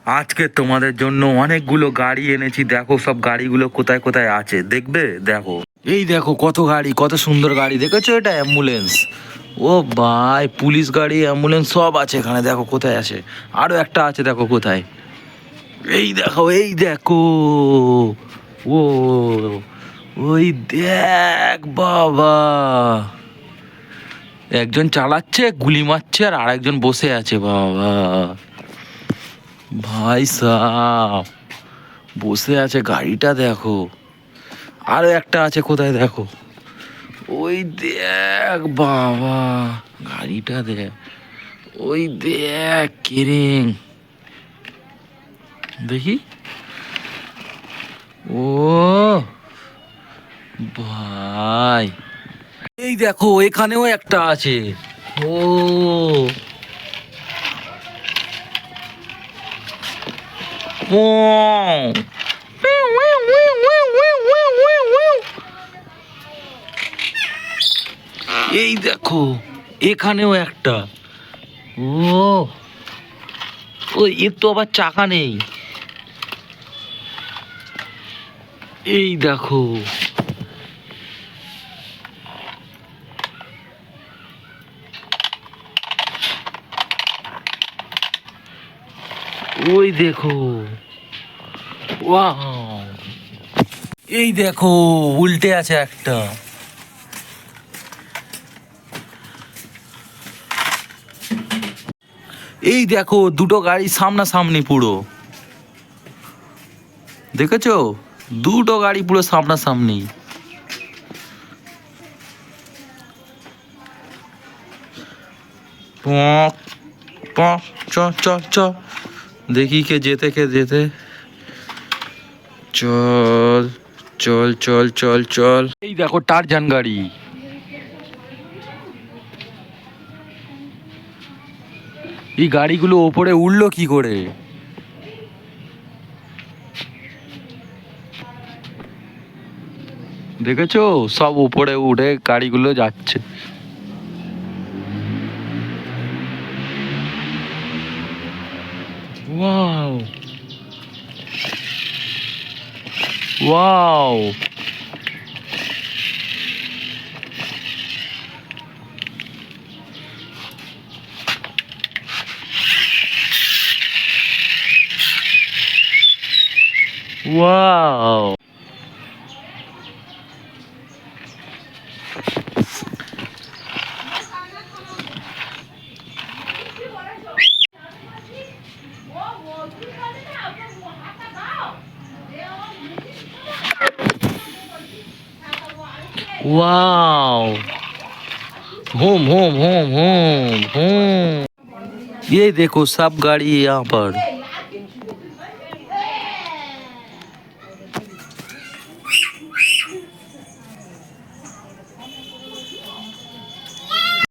আজকে তোমাদের জন্য অনেকগুলো গাড়ি এনেছি, দেখো সব গাড়িগুলো কোথায় কোথায় আছে দেখবে। দেখো, এই দেখো কত গাড়ি, কত সুন্দর গাড়ি, দেখেছো? এটা অ্যাম্বুলেন্স। ও ভাই, পুলিশ গাড়ি, অ্যাম্বুলেন্স সব আছে এখানে। দেখো কোথায় আছে, আরো একটা আছে, দেখো কোথায়। এই দেখো, এই দেখো। ও, ওই দেখ বাবা, একজন চালাচ্ছে, গুলি মারছে, আর আরেকজন বসে আছে। বাবা, ভাই সাহ, বসে আছে, গাড়িটা দেখো। আরো একটা আছে, কোথায় দেখো, ওই দেখ বাবা, গাড়িটা দেখ, ওই দেখ কেরেং, দেখি। ও ভাই, এই দেখো এখানেও একটা আছে। ও, ও, এই দেখো এখানেও একটা। ও, ওই এর তো আবার চাকা নেই। এই দেখো, ওই দেখো, ওয়াও, এই দেখো উল্টে আছে একটা। এই দেখো দুটো গাড়ি সামনাসামনি পুরো, দেখেছো? দুটো গাড়ি পুরো সামনাসামনি। পক পক, চ চ চ, দেখি কে যেতে, কে যেতে। চল চল চল চল চল। এই দেখো টারজান গাড়ি। এই গাড়িগুলো ওপরে উঠলো কি করে? দেখেছো, সব উপরে উঠে গাড়িগুলো যাচ্ছে। Wow, wow, wow, wow, home home home home home. ये देखो सब गाड़ी यहाँ पर।